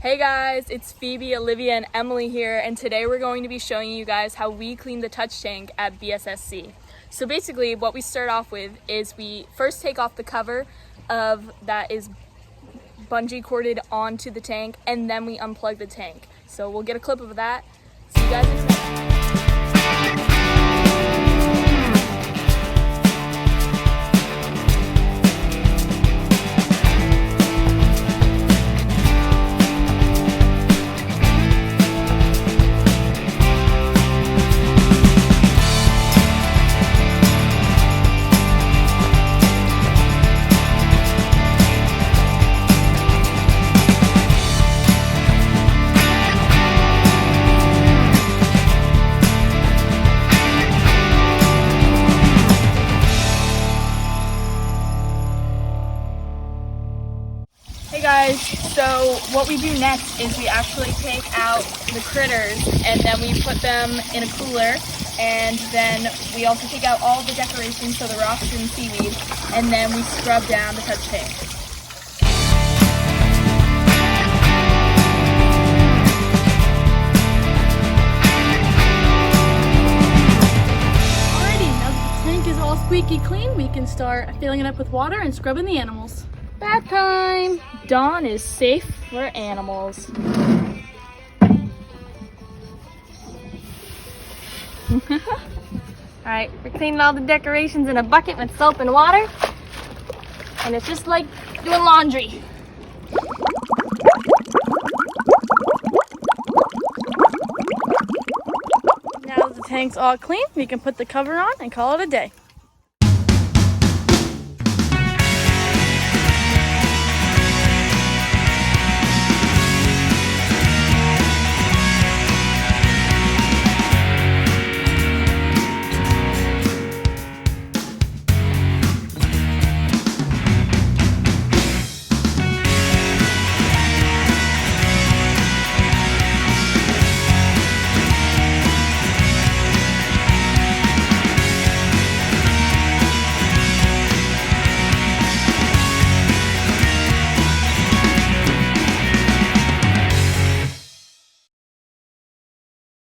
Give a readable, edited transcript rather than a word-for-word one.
Hey guys, it's Phoebe, Olivia, and Emily here, and today we're going to be showing you guys how we clean the touch tank at BSSC. So basically what we start off with is we first take off the cover that is bungee corded onto the tank, and then we unplug the tank. So we'll get a clip of that. See you guys next time. Hey guys, so what we do next is we actually take out the critters and then we put them in a cooler, and then we also take out all the decorations, so the rocks and seaweed, and then we scrub down the touch tank. Alrighty, now that the tank is all squeaky clean, we can start filling it up with water and scrubbing the animals. Bath time! Dawn is safe for animals. Alright, we're cleaning all the decorations in a bucket with soap and water. And it's just like doing laundry. Now that the tank's all clean, we can put the cover on and call it a day.